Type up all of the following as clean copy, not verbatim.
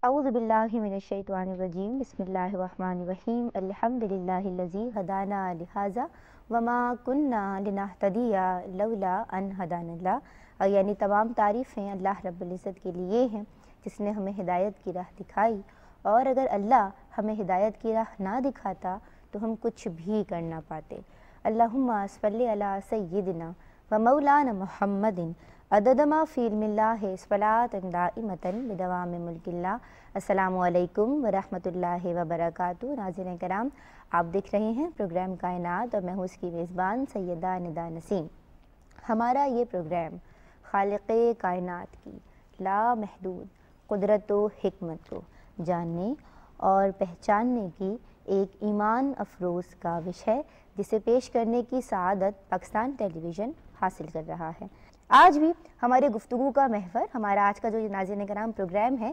اعوذ باللہ من الشیطان الرجیم بسم اللہ الرحمن الرحیم الحمدللہ الذی ہدانا لہذا وما کننا لنہتدی لولا ان ہدانا اللہ، یعنی تمام تعریفیں اللہ رب العزت کے لیے ہیں جس نے ہمیں ہدایت کی راہ دکھائی، اور اگر اللہ ہمیں ہدایت کی راہ نہ دکھاتا تو ہم کچھ بھی کر نہ پاتے۔ اللہم صلی علی سیدنا و مولانا محمد عدد ما فی علم اللہ صلاۃ دائمۃ بدوام ملک اللہ۔ السلام علیکم ورحمۃ اللہ وبرکاتہ۔ ناظرین کرام، آپ دیکھ رہے ہیں پروگرام کائنات اور میں ہوں اس کی میزبان سیدہ ندا نسیم۔ ہمارا یہ پروگرام خالق کائنات کی لامحدود قدرت و حکمت کو جاننے اور پہچاننے کی ایک ایمان افروز کاوش ہے جسے پیش کرنے کی سعادت پاکستان ٹیلی ویژن حاصل کر رہا ہے۔ آج بھی ہمارے گفتگو کا محور، ہمارا آج کا جو ناظرین کرام پروگرام ہے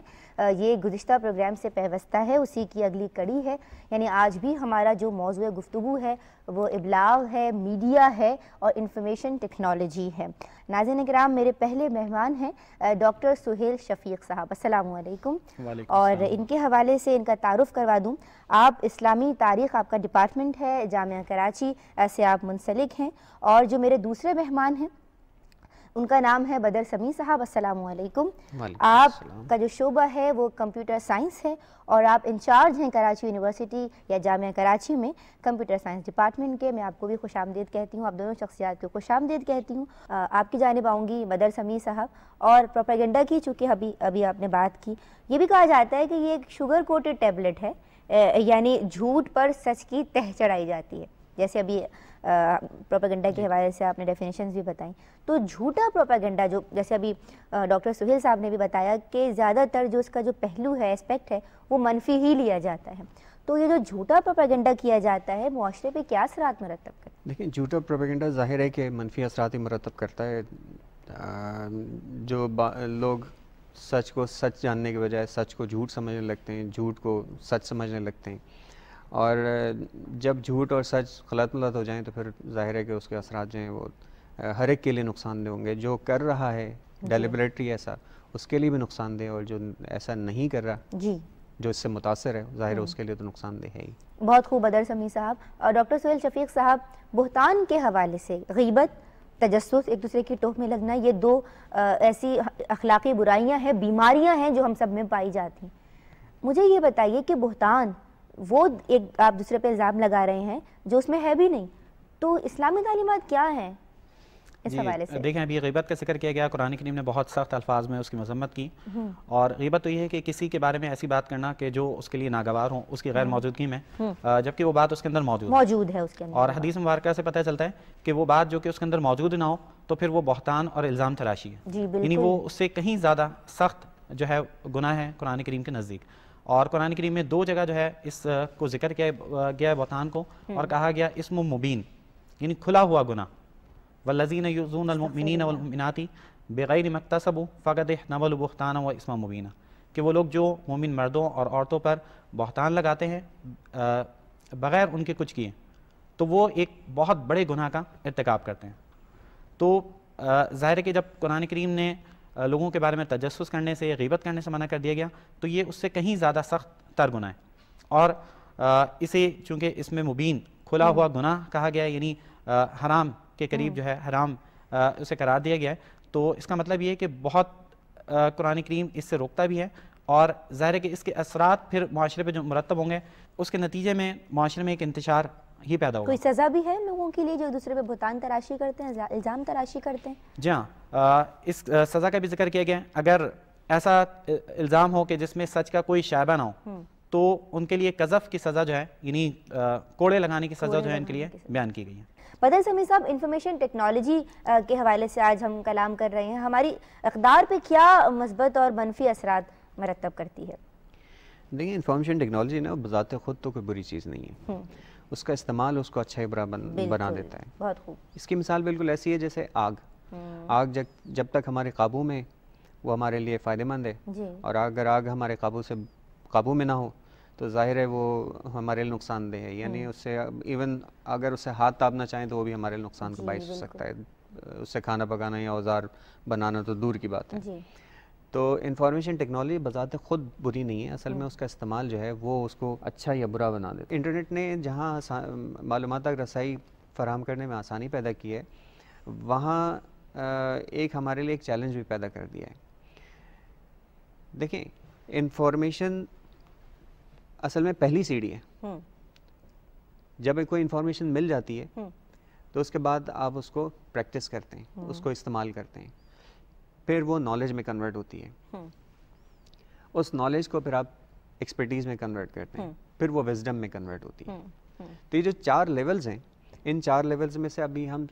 یہ گزشتہ پروگرام سے پیوستہ ہے، اسی کی اگلی کڑی ہے، یعنی آج بھی ہمارا جو موضوع گفتگو ہے وہ ابلاغ ہے، میڈیا ہے اور انفارمیشن ٹیکنالوجی ہے۔ ناظرین کرام، میرے پہلے مہمان ہیں ڈاکٹر سہیل شفیق صاحب، السلام علیکم۔ اور ان کے حوالے سے ان کا تعارف کروا دوں، آپ اسلامی تاریخ، آپ کا ڈپارٹمنٹ ہے، جامعہ کراچی سے آپ منسلک ہیں۔ اور جو میرے دوسرے مہمان ہیں ان کا نام ہے بدر سمیع صاحب، السلام علیکم۔ آپ کا جو شعبہ ہے وہ کمپیوٹر سائنس ہے اور آپ انچارج ہیں کراچی یونیورسٹی یا جامعہ کراچی میں کمپیوٹر سائنس ڈپارٹمنٹ کے۔ میں آپ کو بھی خوش آمدید کہتی ہوں، آپ دونوں شخصیات کو خوش آمدید کہتی ہوں۔ آپ کی جانب آؤں گی بدر سمیع صاحب، اور پروپیگنڈا کی چونکہ ابھی آپ نے بات کی، یہ بھی کہا جاتا ہے کہ یہ ایک شوگر کوٹڈ ٹیبلٹ ہے، یعنی جھوٹ پر سچ کی تہ چڑھائی جاتی ہے، جیسے ابھی پروپیگنڈا کے حوالے سے آپ نے ڈیفینیشنز بھی بتائیں۔ تو جھوٹا پروپیگنڈا، جو جیسے ابھی ڈاکٹر سہیل صاحب نے بھی بتایا کہ زیادہ تر جو اس کا جو پہلو ہے، اسپیکٹ ہے، وہ منفی ہی لیا جاتا ہے، تو یہ جو جھوٹا پروپیگنڈا کیا جاتا ہے معاشرے پہ کیا اثرات مرتب کرتا ہے؟ دیکھیں، جھوٹا پروپیگنڈا ظاہر ہے کہ منفی اثرات ہی مرتب کرتا ہے۔ جو لوگ سچ کو سچ جاننے کے بجائے سچ کو جھوٹ سمجھنے لگتے ہیں، جھوٹ کو سچ سمجھنے لگتے ہیں، اور جب جھوٹ اور سچ غلط ملت ہو جائیں تو پھر ظاہر ہے کہ اس کے اثرات جو ہیں وہ ہر ایک کے لیے نقصان دہ ہوں گے۔ جو کر رہا ہے ڈیلیبریٹلی ایسا، اس کے لیے بھی نقصان دہ، اور جو ایسا نہیں کر رہا، جو اس سے متاثر ہے، ظاہر ہے اس کے لیے تو نقصان دہ ہے ہی۔ بہت خوب بدر سمیع صاحب۔ اور ڈاکٹر سہیل شفیق صاحب، بہتان کے حوالے سے غیبت، تجسس، ایک دوسرے کی ٹوہ میں لگنا، یہ دو ایسی اخلاقی برائیاں ہیں، بیماریاں ہیں جو ہم سب میں پائی جاتی ہیں۔ مجھے یہ بتائیے کہ بہتان وہ ایک آپ دوسرے پہ الزام لگا رہے ہیں جو اس میں ہے بھی نہیں، تو اسلامی تعلیمات کیا ہیں اس حوالے سے؟ دیکھیں، ابھی غیبت کا ذکر کیا گیا، قرآن کریم نے بہت سخت الفاظ میں اس کی مذمت کی، اور غیبت تو یہ ہے کہ کسی کے بارے میں ایسی بات کرنا کہ جو اس کے لیے ناگوار ہو، اس کی غیر موجودگی میں، جبکہ وہ بات اس کے اندر موجود ہے اس کے اندر۔ اور حدیث مبارکہ سے پتہ چلتا ہے کہ وہ بات جو کہ اس کے اندر موجود نہ ہو تو پھر وہ بہتان اور الزام تراشی ہے، یعنی وہ اس سے کہیں زیادہ سخت جو ہے گناہ ہے قرآن کریم کے نزدیک۔ اور قرآن کریم میں دو جگہ جو ہے اس کو ذکر کیا گیا ہے بہتان کو، اور کہا گیا اسم مبین، یعنی کھلا ہوا گناہ۔ والذین یؤذون المؤمنین والمؤمنات بغیر ما اکتسبوا فقد احتملوا بہتانا و اسما مبینا، کہ وہ لوگ جو مومن مردوں اور عورتوں پر بہتان لگاتے ہیں بغیر ان کے کچھ کیے، تو وہ ایک بہت بڑے گناہ کا ارتکاب کرتے ہیں۔ تو ظاہر ہے کہ جب قرآن کریم نے لوگوں کے بارے میں تجسس کرنے سے، غیبت کرنے سے منع کر دیا گیا، تو یہ اس سے کہیں زیادہ سخت تر گناہ ہے، اور اسے چونکہ اس میں مبین کھلا ہوا گناہ کہا گیا ہے، یعنی حرام کے قریب جو ہے حرام اسے قرار دیا گیا ہے، تو اس کا مطلب یہ ہے کہ بہت قرآن کریم اس سے روکتا بھی ہے، اور ظاہر ہے کہ اس کے اثرات پھر معاشرے پہ جو مرتب ہوں گے، اس کے نتیجے میں معاشرے میں ایک انتشار ہی پیدا ہوگا۔ کوئی سزا بھی ہے لوگوں کے لیے جو دوسرے پہ بہتان تراشی کرتے ہیں، الزام تراشی کرتے ہیں؟ جی ہاں، اس سزا کا بھی ذکر کیا گیا ہے۔ اگر ایسا الزام ہو کہ جس میں سچ کا کوئی شائبہ نہ ہو تو ان کے لیے قذف کی سزا جو ہے، یعنی کوڑے لگانے کی سزا جو ہے ان کے لیے بیان کی گئی ہے۔ بدر سمیع صاحب، انفارمیشن ٹیکنالوجی کے حوالے سے آج ہم کلام کر رہے ہیں، ہماری اقدار پہ کیا مثبت اور منفی اثرات مرتب کرتی ہے؟ دیکھیں، انفارمیشن ٹیکنالوجی نا بذات خود تو کوئی بری چیز نہیں ہے، اس کا استعمال اس کو اچھا برا بنا دیتا ہے۔ بہت خوب۔ اس کی مثال بالکل ایسی ہے جیسے آگ جب تک ہمارے قابو میں، وہ ہمارے لیے فائدہ مند ہے، اور اگر آگ ہمارے قابو میں نہ ہو تو ظاہر ہے وہ ہمارے لیے نقصان دہ ہے، یعنی اس سے ایون اگر اس سے ہاتھ تابنا چاہیں تو وہ بھی ہمارے نقصان کا باعث ہو سکتا ہے، اس سے کھانا پکانا یا اوزار بنانا تو دور کی بات ہے۔ تو انفارمیشن ٹیکنالوجی بذات خود بری نہیں ہے، اصل میں اس کا استعمال جو ہے وہ اس کو اچھا یا برا بنا دیتا ہے۔ انٹرنیٹ نے جہاں معلومات تک رسائی فراہم کرنے میں آسانی پیدا کی ہے، وہاں ایک ہمارے لیے ایک چیلنج بھی پیدا کر دیا ہے۔ دیکھیں، انفارمیشن اصل میں پہلی سیڑھی ہے۔ جب کوئی انفارمیشن مل جاتی ہے تو اس کے بعد آپ اس کو پریکٹس کرتے ہیں، اس کو استعمال کرتے ہیں، پھر وہ نالج میں کنورٹ ہوتی ہے، اس نالج کو پھر آپ ایکسپرٹیز میں کنورٹ کرتے ہیں، پھر وہ وزڈم میں کنورٹ ہوتی ہے۔ تو یہ جو 4 لیولز ہیں، ان 4 لیولز میں سے ابھی ہم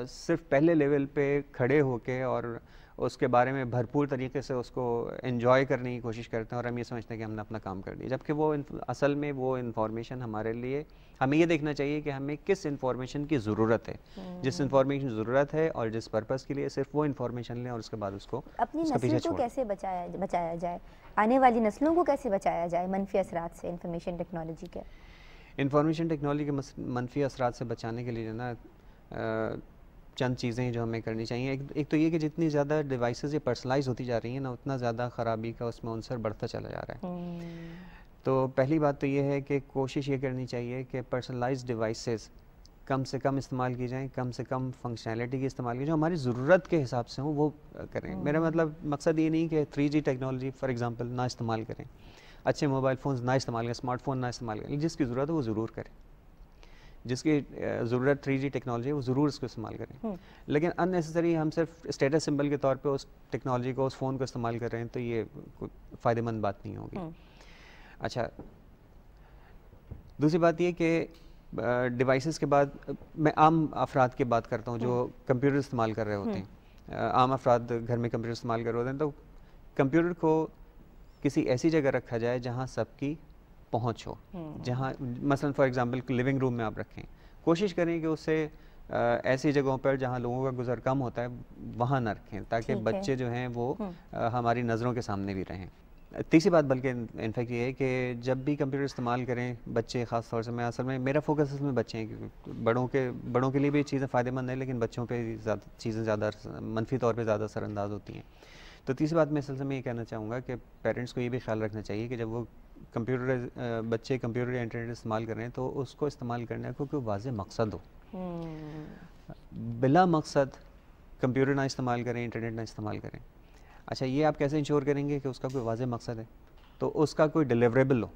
صرف پہلے لیول پہ کھڑے ہو کے اور اس کے بارے میں بھرپور طریقے سے اس کو انجوائے کرنے کی کوشش کرتے ہیں، اور ہم یہ سمجھتے ہیں کہ ہم نے اپنا کام کر دیا، جبکہ وہ اصل میں وہ انفارمیشن ہمارے لیے، ہمیں یہ دیکھنا چاہیے کہ ہمیں کس انفارمیشن کی ضرورت ہے، جس انفارمیشن کی ضرورت ہے اور جس پرپس کے لیے، صرف وہ انفارمیشن لیں اور اس کے بعد اس کو اپنی نسل کو کیسے بچایا جائے، آنے والی نسلوں کو کیسے بچایا جائے منفی اثرات سے انفارمیشن ٹیکنالوجی کے؟ انفارمیشن ٹیکنالوجی کے منفی اثرات سے بچانے کے لیے جو ہے نا چند چیزیں جو ہمیں کرنی چاہیے۔ ایک تو یہ کہ جتنی زیادہ ڈیوائسز یہ پرسنلائز ہوتی جا رہی ہیں نا، اتنا زیادہ خرابی کا اس میں عنصر بڑھتا چلا جا رہا ہے۔ تو پہلی بات تو یہ ہے کہ کوشش یہ کرنی چاہیے کہ پرسنلائز ڈیوائسز کم سے کم استعمال کی جائیں، کم سے کم فنکشنالٹی کی استعمال کی، جو ہماری ضرورت کے حساب سے ہوں وہ کریں۔ میرا مطلب مقصد یہ نہیں کہ 3G ٹیکنالوجی فار ایگزامپل نہ استعمال کریں، اچھے موبائل فونز نہ استعمال کریں، اسمارٹ فون نہ استعمال کریں، جس کی ضرورت ہے وہ ضرور کریں، جس کی ضرورت 3G ٹیکنالوجی ہے وہ ضرور اس کو استعمال کریں، لیکن ان نیسیسری ہم صرف اسٹیٹس سمبل کے طور پہ اس ٹیکنالوجی کو، اس فون کو استعمال کر رہے ہیں، تو یہ فائدہ مند بات نہیں ہوگی۔ اچھا، دوسری بات یہ کہ ڈیوائسز کے بعد میں عام افراد کی بات کرتا ہوں جو کمپیوٹر استعمال کر رہے ہوتے ہیں، عام افراد گھر میں کمپیوٹر استعمال کر رہے ہوتے ہیں، تو کمپیوٹر کو کسی ایسی جگہ رکھا جائے جہاں سب کی پہنچ ہو، جہاں مثلا فار ایگزامپل لیونگ روم میں آپ رکھیں، کوشش کریں کہ اسے ایسی جگہوں پر جہاں لوگوں کا گزر کم ہوتا ہے وہاں نہ رکھیں، تاکہ بچے جو ہیں وہ ہماری نظروں کے سامنے بھی رہیں۔ تیسری بات بلکہ انفیکٹ یہ ہے کہ جب بھی کمپیوٹر استعمال کریں بچے، خاص طور سے میں اصل میں میرا فوکس اس میں بچے ہیں، کیونکہ بڑوں کے لیے بھی چیزیں فائدہ مند ہیں، لیکن بچوں پہ چیزیں زیادہ منفی طور پہ زیادہ اثر انداز ہوتی ہیں۔ تو تیسری بات میں اس سلسلے میں یہ کہنا چاہوں گا کہ پیرنٹس کو یہ بھی خیال رکھنا چاہیے کہ جب وہ بچے کمپیوٹر یا انٹرنیٹ استعمال کر رہے ہیں تو اس کو استعمال کرنے کا کوئی واضح مقصد ہو، بلا مقصد کمپیوٹر نہ استعمال کریں، انٹرنیٹ نہ استعمال کریں۔ اچھا، یہ آپ کیسے انشور کریں گے کہ اس کا کوئی واضح مقصد ہے؟ تو اس کا کوئی ڈیلیوریبل ہو۔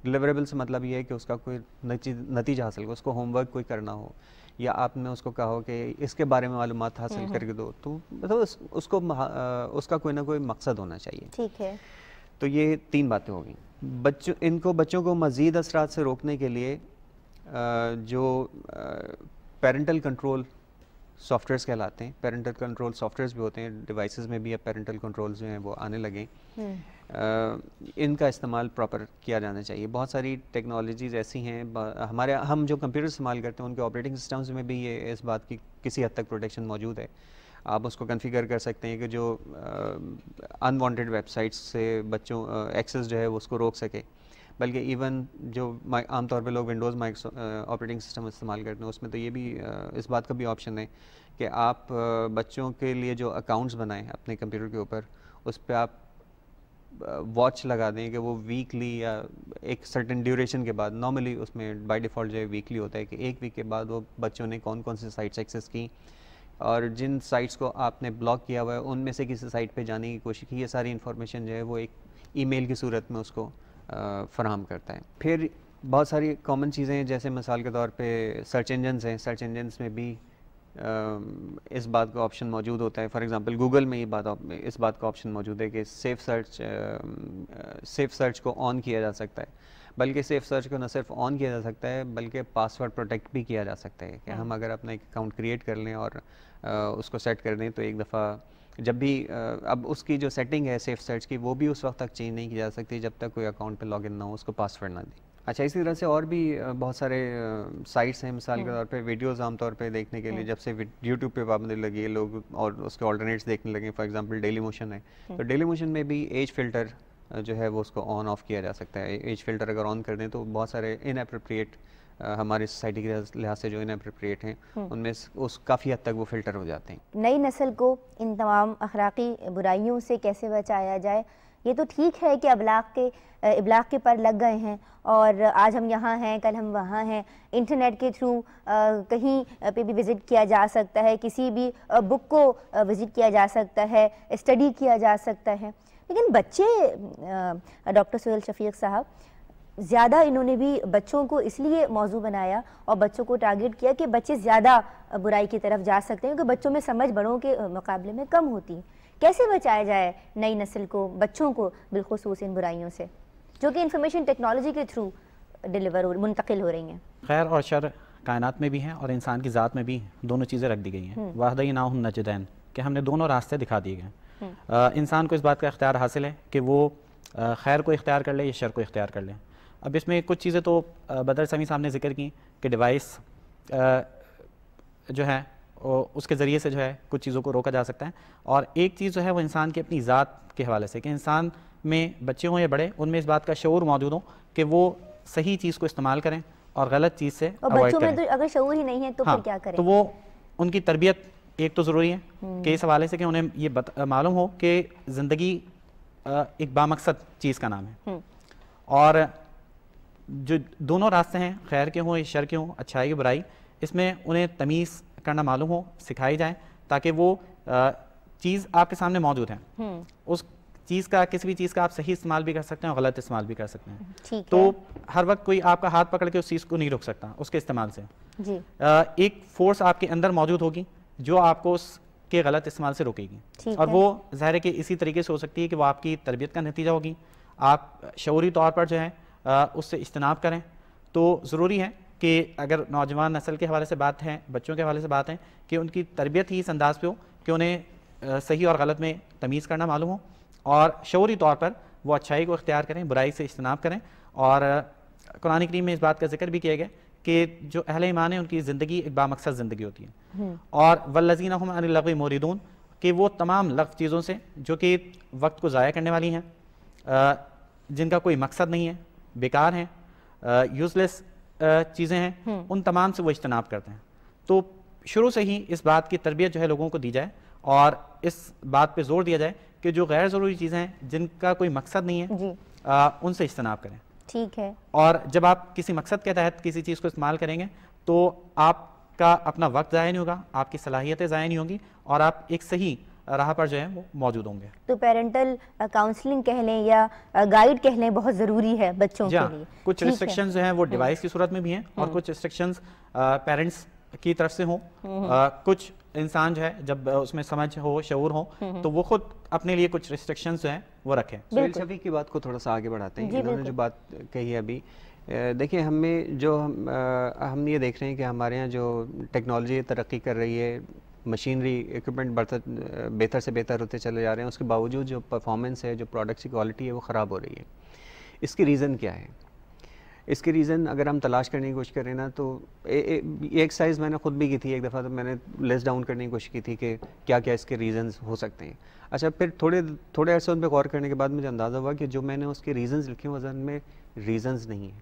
ڈیلیوریبل سے مطلب یہ ہے کہ اس کا کوئی نتیجہ حاصل ہو، اس کو ہوم ورک کوئی کرنا ہو، یا آپ نے اس کو کہا ہو کہ اس کے بارے میں معلومات حاصل کر کے دو، تو مطلب اس کا کوئی نہ کوئی مقصد ہونا چاہیے۔ ٹھیک ہے، تو یہ 3 باتیں ہو گئیں۔ بچوں کو مزید اثرات سے روکنے کے لیے جو پیرنٹل کنٹرول سافٹ ویئرس کہلاتے ہیں، پیرنٹل کنٹرول سافٹ ویئرس بھی ہوتے ہیں، ڈیوائسز میں بھی اب پیرنٹل کنٹرولز جو ہیں وہ آنے لگے، ان کا استعمال پراپر کیا جانا چاہیے۔ بہت ساری ٹیکنالوجیز ایسی ہیں، ہم جو کمپیوٹر استعمال کرتے ہیں ان کے آپریٹنگ سسٹمز میں بھی یہ اس بات کی کسی حد تک پروٹیکشن موجود ہے۔ آپ اس کو کنفیگر کر سکتے ہیں کہ جو ان وانٹیڈ ویب سائٹس سے بچوں ایکسیس جو ہے وہ اس کو روک سکے، بلکہ ایون جو عام طور پہ لوگ ونڈوز آپریٹنگ سسٹم استعمال کرتے ہیں اس میں تو یہ بھی اس بات کا بھی آپشن ہے کہ آپ بچوں کے لیے جو اکاؤنٹس بنائیں اپنے کمپیوٹر کے اوپر، اس پہ آپ واچ لگا دیں کہ وہ ویکلی یا ایک سرٹن ڈیوریشن کے بعد، نارملی اس میں بائی ڈیفالٹ جو ہے ویکلی ہوتا ہے کہ 1 ویک کے بعد وہ بچوں نے کون کون سی سائٹس ایکسیس کی، اور جن سائٹس کو آپ نے بلاک کیا ہوا ہے ان میں سے کسی سائٹ پہ جانے کی کوشش کی، یہ ساری انفارمیشن جو ہے وہ ایک ای میل کی صورت میں اس کو فراہم کرتا ہے۔ پھر بہت ساری کامن چیزیں ہیں، جیسے مثال کے طور پہ سرچ انجنز ہیں، سرچ انجنز میں بھی اس بات کا آپشن موجود ہوتا ہے۔ فار ایگزامپل گوگل میں اس بات کا آپشن موجود ہے کہ سیف سرچ کو آن کیا جا سکتا ہے، بلکہ سیف سرچ کو نہ صرف آن کیا جا سکتا ہے بلکہ پاس ورڈ پروٹیکٹ بھی کیا جا سکتا ہے، کہ ہم اگر اپنا ایک اکاؤنٹ کریٹ کر لیں اور اس کو سیٹ کر دیں تو ایک دفعہ جب بھی اب اس کی جو سیٹنگ ہے سیف سرچ کی وہ بھی اس وقت تک چینج نہیں کی جا سکتی جب تک کوئی اکاؤنٹ پہ لاگ ان نہ ہو، اس کو پاس ورڈ نہ دیں۔ اچھا، اسی طرح سے اور بھی بہت سارے سائٹس ہیں، مثال کے طور پہ ویڈیوز عام طور پہ دیکھنے کے لیے جب سے یوٹیوب پہ پابندی لگی ہے لوگ اور اس کے آلٹرنیٹس دیکھنے لگے، فار ایگزامپل ڈیلی موشن ہے، تو ڈیلی موشن میں بھی ایج فلٹر جو ہے وہ اس کو آن آف کیا جا سکتا ہے۔ ایج فلٹر اگر آن کر دیں تو بہت سارے ان اپروپریٹ ہماری سوسائٹی کے لحاظ سے جو ان اپروپریٹ ہیں ان میں اس کافی حد تک وہ فلٹر ہو جاتے ہیں. نئی نسل کو ان تمام اخلاقی برائیوں سے کیسے بچایا جائے؟ یہ تو ٹھیک ہے کہ ابلاغ کے پر لگ گئے ہیں اور آج ہم یہاں ہیں کل ہم وہاں ہیں، انٹرنیٹ کے تھرو کہیں پہ بھی وزٹ کیا جا سکتا ہے، کسی بھی بک کو وزٹ کیا جا سکتا ہے، اسٹڈی کیا جا سکتا ہے. لیکن بچے ڈاکٹر سہیل شفیق صاحب زیادہ انہوں نے بھی بچوں کو اس لیے موضوع بنایا اور بچوں کو ٹارگٹ کیا کہ بچے زیادہ برائی کی طرف جا سکتے ہیں کیونکہ بچوں میں سمجھ بڑوں کے مقابلے میں کم ہوتی ہے. کیسے بچایا جائے نئی نسل کو، بچوں کو بالخصوص ان برائیوں سے جو کہ انفارمیشن ٹیکنالوجی کے تھرو منتقل ہو رہی ہیں؟ خیر اور شر کائنات میں بھی ہیں اور انسان کی ذات میں بھی دونوں چیزیں رکھ دی گئی ہیں. وَهَدَيْنَاهُ النَّجْدَيْنِ کہ ہم نے دونوں راستے دکھا دیے گئے ہیں. انسان کو اس بات کا اختیار حاصل ہے کہ وہ خیر کو اختیار کر لے یا شر کو اختیار کر لے. اب اس میں کچھ چیزیں تو بدر سمیع صاحب نے ذکر کی کہ ڈیوائس جو ہے اس کے ذریعے سے جو ہے کچھ چیزوں کو روکا جا سکتا ہے. اور ایک چیز جو ہے وہ انسان کی اپنی ذات کے حوالے سے کہ انسان میں بچے ہوں یا بڑے ان میں اس بات کا شعور موجود ہو کہ وہ صحیح چیز کو استعمال کریں اور غلط چیز سے اوائڈ کریں. بچوں میں اگر شعور ہی نہیں ہے تو پھر کیا کریں؟ تو وہ ان کی تربیت ایک تو ضروری ہے کہ اس حوالے سے کہ انہیں یہ معلوم ہو کہ زندگی ایک بامقصد چیز کا نام ہے اور جو دونوں راستے ہیں خیر کے ہوں یا شر کے ہوں، اچھائی کی برائی، اس میں انہیں تمیز کرنا معلوم ہو، سکھائی جائیں تاکہ وہ چیز آپ کے سامنے موجود ہے. اس چیز کا کسی بھی چیز کا آپ صحیح استعمال بھی کر سکتے ہیں اور غلط استعمال بھی کر سکتے ہیں. تو ہر وقت کوئی آپ کا ہاتھ پکڑ کے اس چیز کو نہیں روک سکتا اس کے استعمال سے. ایک فورس آپ کے اندر موجود ہوگی جو آپ کو اس کے غلط استعمال سے روکے گی اور وہ ظاہر ہے کہ اسی طریقے سے ہو سکتی ہے کہ وہ آپ کی تربیت کا نتیجہ ہوگی. آپ شعوری طور پر جو ہے اس سے اجتناب کریں. تو ضروری ہے کہ اگر نوجوان نسل کے حوالے سے بات ہے، بچوں کے حوالے سے بات ہے، کہ ان کی تربیت ہی اس انداز پہ ہو کہ انہیں صحیح اور غلط میں تمیز کرنا معلوم ہو اور شعوری طور پر وہ اچھائی کو اختیار کریں، برائی سے اجتناب کریں. اور قرآن کریم میں اس بات کا ذکر بھی کیا گیا کہ جو اہل ایمان ہیں ان کی زندگی ایک بامقصد زندگی ہوتی ہے. اور والذین هم عن اللغو معرضون کہ وہ تمام لغو چیزوں سے جو کہ وقت کو ضائع کرنے والی ہیں، جن کا کوئی مقصد نہیں ہے، بیکار ہیں، یوزلیس چیزیں ہیں، ان تمام سے وہ اجتناب کرتے ہیں. تو شروع سے ہی اس بات کی تربیت جو ہے لوگوں کو دی جائے اور اس بات پہ زور دیا جائے کہ جو غیر ضروری چیزیں ہیں جن کا کوئی مقصد نہیں ہے ان سے اجتناب کریں. ٹھیک ہے. اور جب آپ کسی مقصد کے تحت کسی چیز کو استعمال کریں گے تو آپ کا اپنا وقت ضائع نہیں ہوگا، آپ کی صلاحیتیں ضائع نہیں ہوں گی اور آپ ایک صحیح راہ پر جو ہے وہ موجود ہوں گے. تو پیرنٹل کاؤنسلنگ کہہ لیں یا گائیڈ کہہ لیں بہت ضروری ہے بچوں کے لیے. کچھ ریسٹرکشنز جو ہیں وہ ڈیوائس کی صورت میں بھی ہیں اور کچھ ریسٹرکشنز پیرنٹس کی طرف سے ہوں. کچھ انسان جو ہے جب اس میں سمجھ ہو، شعور ہو تو وہ خود اپنے لیے کچھ ریسٹرکشنز جو ہیں وہ رکھیں. سہیل شفیق کی بات کو تھوڑا سا آگے بڑھاتے ہیں. انہوں نے جو بات کہی ہے ابھی، دیکھیں ہم یہ دیکھ رہے ہیں کہ ہمارے یہاں جو ٹیکنالوجی ترقی کر رہی ہے، مشینری ایکوپمنٹ بہتر سے بہتر ہوتے چلے جا رہے ہیں، اس کے باوجود جو پرفارمنس ہے، جو پروڈکٹس کی کوالٹی ہے وہ خراب ہو رہی ہے. اس کی ریزن کیا ہے؟ اس کی ریزن اگر ہم تلاش کرنے کی کوشش کریں نا تو یہ ایکسرسائز میں نے خود بھی کی تھی ایک دفعہ، تو میں نے لسٹ ڈاؤن کرنے کی کوشش کی تھی کہ کیا کیا اس کے ریزنز ہو سکتے ہیں. اچھا پھر تھوڑے عرصے ان پہ غور کرنے کے بعد مجھے اندازہ ہوا کہ جو میں نے اس کے ریزنز لکھے ہیں وہ اصل میں ریزنز نہیں ہیں،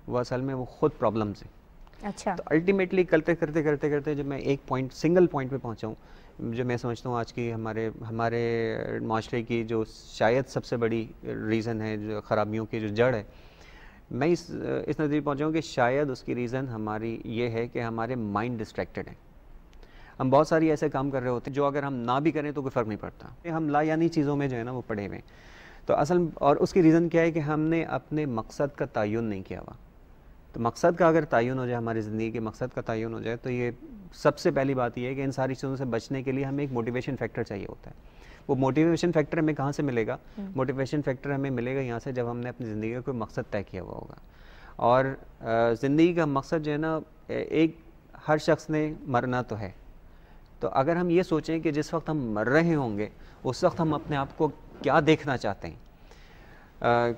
وہ اصل میں وہ خود پرابلمز ہیں. اچھا. تو الٹیمیٹلی کرتے جب میں ایک سنگل پوائنٹ پہ پہنچا ہوں، جو میں سمجھتا ہوں آج کی ہمارے معاشرے کی جو شاید سب سے بڑی ریزن ہے، جو خرابیوں کی جو جڑ ہے، میں اس نظریے پہنچا ہوں کہ شاید اس کی ریزن ہماری یہ ہے کہ ہمارے مائنڈ ڈسٹریکٹڈ ہیں. ہم بہت ساری ایسے کام کر رہے ہوتے ہیں جو اگر ہم نہ بھی کریں تو کوئی فرق نہیں پڑتا. ہم لا یعنی چیزوں میں جو ہے نا وہ پڑے ہوئے. تو اور اس کی ریزن کیا ہے کہ ہم نے اپنے مقصد کا تعین نہیں کیا ہوا. تو مقصد کا اگر تعین ہو جائے، ہماری زندگی کے مقصد کا تعین ہو جائے، تو یہ سب سے پہلی بات یہ ہے کہ ان ساری چیزوں سے بچنے کے لیے ہمیں ایک موٹیویشن فیکٹر چاہیے ہوتا ہے. وہ موٹیویشن فیکٹر ہمیں کہاں سے ملے گا؟ موٹیویشن فیکٹر ہمیں ملے گا یہاں سے جب ہم نے اپنی زندگی کا کوئی مقصد طے کیا ہوا ہوگا. اور زندگی کا مقصد جو ہے نا، ہر شخص نے مرنا تو ہے. تو اگر ہم یہ سوچیں کہ جس وقت ہم مر رہے ہوں گے اس وقت ہم اپنے آپ کو کیا دیکھنا چاہتے ہیں،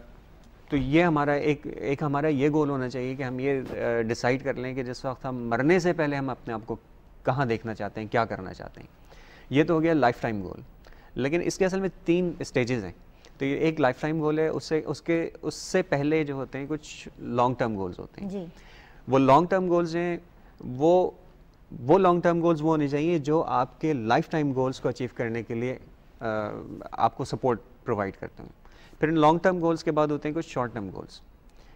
تو یہ ہمارا ایک ہمارا یہ گول ہونا چاہیے کہ ہم یہ ڈیسائیڈ کر لیں کہ جس وقت ہم مرنے سے پہلے ہم اپنے آپ کو کہاں دیکھنا چاہتے ہیں، کیا کرنا چاہتے ہیں. یہ تو ہو گیا لائف ٹائم گول. لیکن اس کے اصل میں 3 اسٹیجز ہیں. تو یہ ایک لائف ٹائم گول ہے، اس سے پہلے جو ہوتے ہیں کچھ لانگ ٹرم گولز ہوتے ہیں. وہ لانگ ٹرم گولز ہیں، وہ لانگ ٹرم گولز وہ ہونے چاہیے جو آپ کے لائف ٹائم گولز کو اچیو کرنے کے لیے آپ کو سپورٹ پرووائڈ کرتے ہیں. پھر ان لانگ ٹرم گولز کے بعد ہوتے ہیں کچھ شارٹ ٹرم گولز،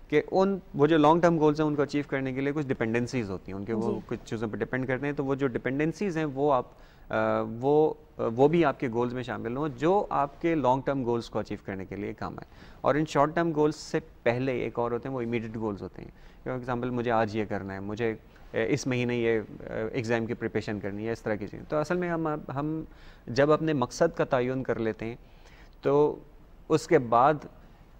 کہ وہ جو لانگ ٹرم گولز ہیں ان کو اچیو کرنے کے لیے کچھ ڈپینڈنسیز ہوتی ہیں ان کے، وہ کچھ چیزوں پہ ڈپینڈ کرتے ہیں. تو وہ جو ڈپینڈنسیز ہیں وہ بھی آپ کے گولز میں شامل ہوں جو آپ کے لانگ ٹرم گولز کو اچیو کرنے کے لیے کام آئے. اور ان شارٹ ٹرم گولز سے پہلے ایک اور ہوتے ہیں، وہ امیڈیٹ گولز ہوتے ہیں. فار ایگزامپل مجھے آج یہ کرنا ہے، مجھے اس مہینے یہ ایگزام کی پریپریشن کرنی ہے، اس طرح کی چیزیں. تو اصل میں ہم جب اپنے مقصد کا تعین کر لیتے ہیں تو اس کے بعد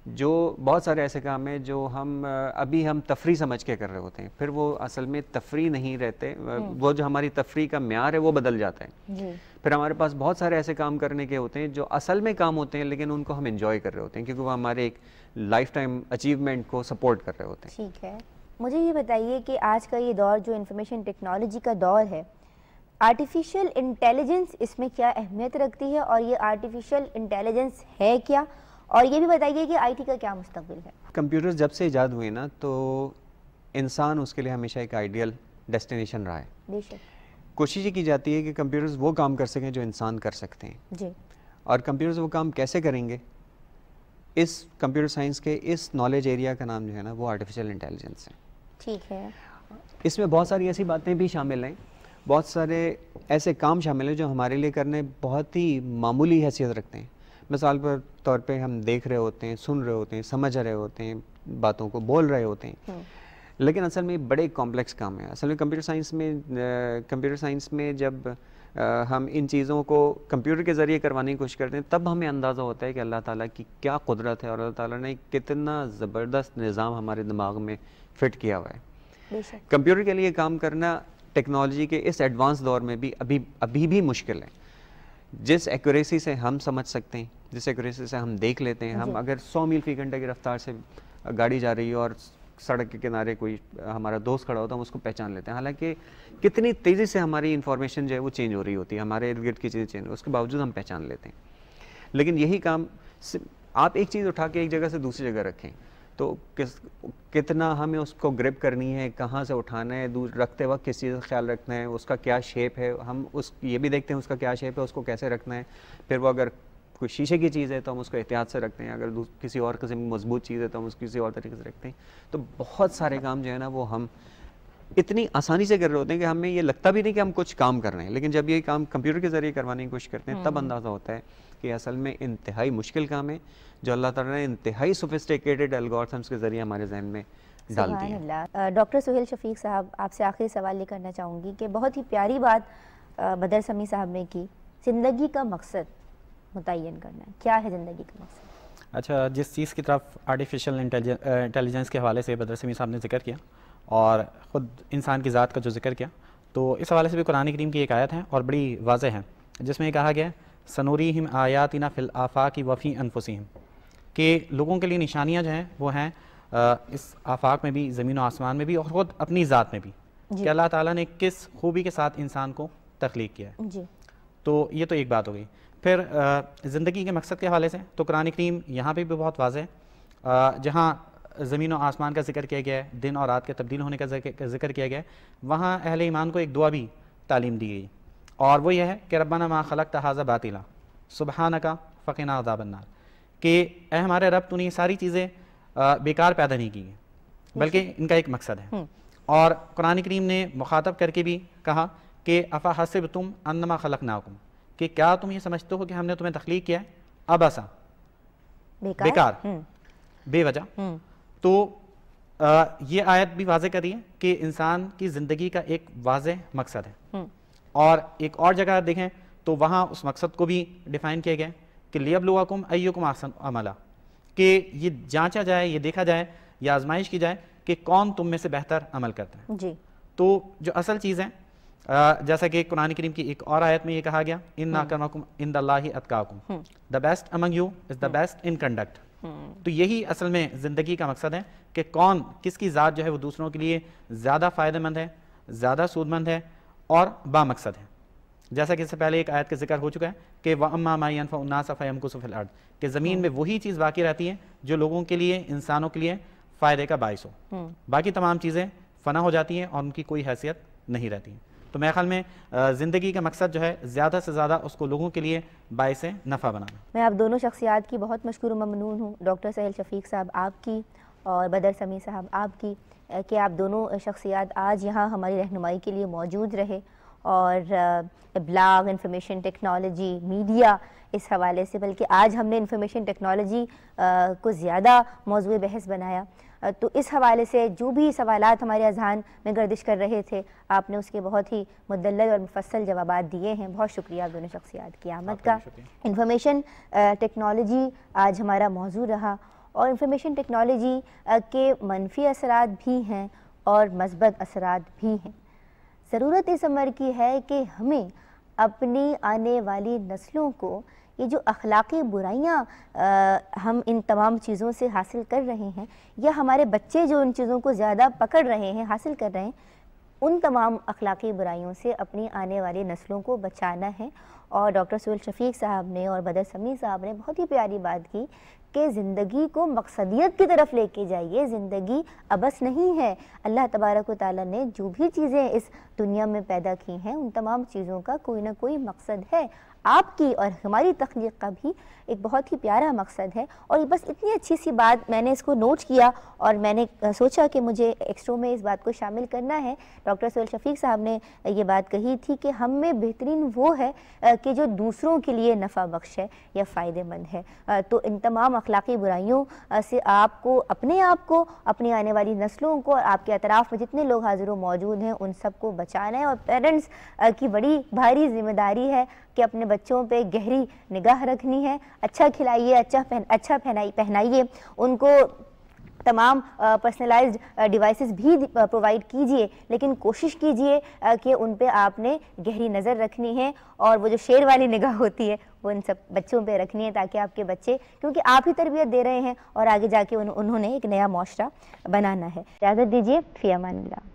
جو بہت سارے ایسے کام ہیں جو ہم تفریح سمجھ کے کر رہے ہوتے ہیں، پھر وہ اصل میں تفریح نہیں رہتے. وہ جو ہماری تفریح کا معیار ہے وہ بدل جاتا ہے. پھر ہمارے پاس بہت سارے ایسے کام کرنے کے ہوتے ہیں جو اصل میں کام ہوتے ہیں لیکن ان کو ہم انجوائے کر رہے ہوتے ہیں کیونکہ وہ ہمارے ایک لائف ٹائم اچیومنٹ کو سپورٹ کر رہے ہوتے ہیں. ٹھیک ہے، مجھے یہ بتائیے کہ آج کا یہ دور جو انفارمیشن ٹیکنالوجی کا دور ہے، آرٹیفیشل انٹیلیجنس اس میں کیا اہمیت رکھتی ہے، اور یہ آرٹیفیشل انٹیلیجنس ہے کیا، اور یہ بھی بتائیے کہ آئی ٹی کا کیا مستقبل ہے؟ کمپیوٹرز جب سے ایجاد ہوئے نا تو انسان اس کے لیے ہمیشہ ایک آئیڈیل ڈیسٹینیشن رہا ہے. بے شک. کوشش یہ کی جاتی ہے کہ کمپیوٹرز وہ کام کر سکیں جو انسان کر سکتے ہیں. جی. اور کمپیوٹرز وہ کام کیسے کریں گے، اس کمپیوٹر سائنس کے اس نالج ایریا کا نام جو ہے نا وہ آرٹیفیشل انٹیلیجنس ہے. ٹھیک ہے. اس میں بہت ساری ایسی باتیں بھی شامل ہیں، بہت سارے ایسے کام شامل ہیں جو ہمارے لیے کرنے بہت ہی معمولی حیثیت رکھتے ہیں. مثال پر طور پہ ہم دیکھ رہے ہوتے ہیں، سن رہے ہوتے ہیں، سمجھ رہے ہوتے ہیں، باتوں کو بول رہے ہوتے ہیں، لیکن اصل میں بڑے کمپلیکس کام ہیں. اصل میں کمپیوٹر سائنس میں جب ہم ان چیزوں کو کمپیوٹر کے ذریعے کروانے کی کوشش کرتے ہیں تب ہمیں اندازہ ہوتا ہے کہ اللہ تعالیٰ کی کیا قدرت ہے اور اللہ تعالیٰ نے کتنا زبردست نظام ہمارے دماغ میں فٹ کیا ہوا ہے. کمپیوٹر کے لیے کام کرنا ٹیکنالوجی کے اس ایڈوانس دور میں بھی ابھی بھی مشکل ہے. جس ایکوریسی سے ہم سمجھ سکتے ہیں، جس ایکوریسی سے ہم دیکھ لیتے ہیں، ہم اگر 100 میل فی گھنٹہ کی رفتار سے گاڑی جا رہی ہے اور سڑک کے کنارے کوئی ہمارا دوست کھڑا ہوتا ہے ہم اس کو پہچان لیتے ہیں. حالانکہ کتنی تیزی سے ہماری انفارمیشن جو ہے وہ چینج ہو رہی ہوتی ہے، ہمارے ارد گرد کی چیزیں چینج، اس کے باوجود ہم پہچان لیتے ہیں. لیکن یہی کام آپ ایک چیز اٹھا کے ایک جگہ سے دوسری جگہ رکھیں تو کتنا ہمیں اس کو گرپ کرنی ہے، کہاں سے اٹھانا ہے، دور رکھتے وقت کس چیز کا خیال رکھنا ہے، اس کا کیا شیپ ہے، ہم یہ بھی دیکھتے ہیں اس کا کیا شیپ ہے، اس کو کیسے رکھنا ہے. پھر وہ اگر کوئی شیشے کی چیز ہے تو ہم اس کو احتیاط سے رکھتے ہیں، اگر کسی اور قسم کی مضبوط چیز ہے تو ہم اس کو کسی اور طریقے سے رکھتے ہیں. تو بہت سارے کام جو ہے نا وہ ہم اتنی آسانی سے کر رہے ہوتے ہیں کہ ہمیں یہ لگتا بھی نہیں کہ ہم کچھ کام کر رہے ہیں. لیکن جب یہ کام کمپیوٹر کے ذریعے کروانے کی کوشش کرتے ہیں تب اندازہ ہوتا ہے کہ اصل میں انتہائی مشکل کام ہے جو اللہ تعالیٰ نے انتہائی سوفسٹیکیٹڈ الگورتھمس کے ذریعے ہمارے ذہن میں ڈال دی ہے. ڈاکٹر سہیل شفیق صاحب، آپ سے آخری سوال یہ کرنا چاہوں گی کہ بہت ہی پیاری بات بدر سمیع صاحب نے کی، زندگی کا مقصد متعین کرنا ہے. کیا ہے زندگی کا مقصد؟ اچھا، جس چیز کی طرف آرٹیفیشل انٹیلیجنس کے حوالے سے بدر سمیع صاحب نے ذکر کیا اور خود انسان کی ذات کا جو ذکر کیا، تو اس حوالے سے بھی قرآن کریم کی ایک آیت ہے اور بڑی واضح ہے جس میں یہ کہا گیا سنوریہم آیاتنا فی الآفاق وفی انفسہم، کہ لوگوں کے لیے نشانیاں جو ہیں وہ ہیں اس آفاق میں بھی، زمین و آسمان میں بھی، اور خود اپنی ذات میں بھی، کہ اللہ تعالیٰ نے کس خوبی کے ساتھ انسان کو تخلیق کیا ہے. تو یہ تو ایک بات ہو گئی. پھر زندگی کے مقصد کے حوالے سے تو قرآن کریم یہاں پہ بھی بہت واضح ہے، جہاں زمین و آسمان کا ذکر کیا گیا ہے، دن اور رات کے تبدیل ہونے کا ذکر کیا گیا ہے، وہاں اہل ایمان کو ایک دعا بھی تعلیم دی گئی اور وہ یہ ہے کہ ربنا ما خلقت ھذا باطلا سبحانک فقنا عذاب النار، کہ اے ہمارے رب تو نے یہ ساری چیزیں بیکار پیدا نہیں کی ہیں بلکہ ان کا ایک مقصد ہے. اور قرآن کریم نے مخاطب کر کے بھی کہا کہ افا حسبتم انما خلقناکم، کہ کیا تم یہ سمجھتے ہو کہ ہم نے تمہیں تخلیق کیا ہے ابسا، بیکار، بے وجہ. تو یہ آیت بھی واضح کر رہی ہے کہ انسان کی زندگی کا ایک واضح مقصد ہے. اور ایک اور جگہ دیکھیں تو وہاں اس مقصد کو بھی ڈیفائن کیا گیا ہے کہ لیبلوکم ایکم احسن عملا، کہ یہ جانچا جائے، یہ دیکھا جائے یا آزمائش کی جائے کہ کون تم میں سے بہتر عمل کرتا ہے. تو جو اصل چیز ہے، جیسا کہ قرآن کریم کی ایک اور آیت میں یہ کہا گیا ان اکرمکم عند اللہ اتقاکم، the best among you is the best in conduct. تو یہی اصل میں زندگی کا مقصد ہے کہ کون، کس کی ذات جو ہے وہ دوسروں کے لیے زیادہ فائدہ مند ہے، زیادہ سود مند ہے اور با مقصد ہے. جیسا کہ اس سے پہلے ایک آیت کا ذکر ہو چکا ہے کہ وَأَمَّا مَا يَنْفَعُ النَّاسَ فَيَمْكُثُ فِي الْأَرْضِ، کہ زمین میں وہی چیز باقی رہتی ہے جو لوگوں کے لیے، انسانوں کے لیے فائدے کا باعث ہو. باقی تمام چیزیں فنا ہو جاتی ہیں اور ان کی کوئی حیثیت نہیں رہتی ہے. تو میرے خیال میں زندگی کا مقصد جو ہے زیادہ سے زیادہ اس کو لوگوں کے لیے باعث نفع بنانا. میں آپ دونوں شخصیات کی بہت مشکور و ممنون ہوں، ڈاکٹر سہیل شفیق صاحب آپ کی اور بدر سمیع صاحب آپ کی، کہ آپ دونوں شخصیات آج یہاں ہماری رہنمائی کے لیے موجود رہے. اور ابلاغ، انفارمیشن ٹیکنالوجی، میڈیا اس حوالے سے، بلکہ آج ہم نے انفارمیشن ٹیکنالوجی کو زیادہ موضوع بحث بنایا، تو اس حوالے سے جو بھی سوالات ہمارے اذہان میں گردش کر رہے تھے آپ نے اس کے بہت ہی مدلل اور مفصل جوابات دیے ہیں. بہت شکریہ آپ دونوں شخصیات کی آمد کا. انفارمیشن ٹیکنالوجی آج ہمارا موضوع رہا، اور انفارمیشن ٹیکنالوجی کے منفی اثرات بھی ہیں اور مثبت اثرات بھی ہیں. ضرورت اس امر کی ہے کہ ہمیں اپنی آنے والی نسلوں کو یہ جو اخلاقی برائیاں ہم ان تمام چیزوں سے حاصل کر رہے ہیں، یا ہمارے بچے جو ان چیزوں کو زیادہ پکڑ رہے ہیں، حاصل کر رہے ہیں، ان تمام اخلاقی برائیوں سے اپنی آنے والی نسلوں کو بچانا ہے. اور ڈاکٹر سہیل شفیق صاحب نے اور بدر سمیع صاحب نے بہت ہی پیاری بات کی کہ زندگی کو مقصدیت کی طرف لے کے جائیے. زندگی عبث نہیں ہے. اللہ تبارک و تعالیٰ نے جو بھی چیزیں اس دنیا میں پیدا کی ہیں ان تمام چیزوں کا کوئی نہ کوئی مقصد ہے. آپ کی اور ہماری تخلیق کا بھی ایک بہت ہی پیارا مقصد ہے. اور بس اتنی اچھی سی بات میں نے اس کو نوٹ کیا اور میں نے سوچا کہ مجھے ایکسٹرو میں اس بات کو شامل کرنا ہے. ڈاکٹر سہیل شفیق صاحب نے یہ بات کہی تھی کہ ہم میں بہترین وہ ہے کہ جو دوسروں کے لیے نفع بخش ہے یا فائدہ مند ہے. تو ان تمام اخلاقی برائیوں سے آپ کو، اپنے آپ کو، اپنی آنے والی نسلوں کو، اور آپ کے اطراف میں جتنے لوگ حاضر و موجود ہیں ان سب کو بچانا ہے. اور پیرنٹس کی بڑی بھاری ذمہ داری ہے کہ اپنے بچوں پہ گہری نگاہ رکھنی ہے. اچھا کھلائیے، اچھا پہنائیے، ان کو تمام پرسنلائزڈ ڈیوائسز بھی پرووائڈ کیجئے، لیکن کوشش کیجئے کہ ان پہ آپ نے گہری نظر رکھنی ہے، اور وہ جو شیر والی نگاہ ہوتی ہے وہ ان سب بچوں پہ رکھنی ہے، تاکہ آپ کے بچے، کیونکہ آپ ہی تربیت دے رہے ہیں اور آگے جا کے انہوں نے ایک نیا معاشرہ بنانا ہے. اجازت دیجئے، فی امان اللہ.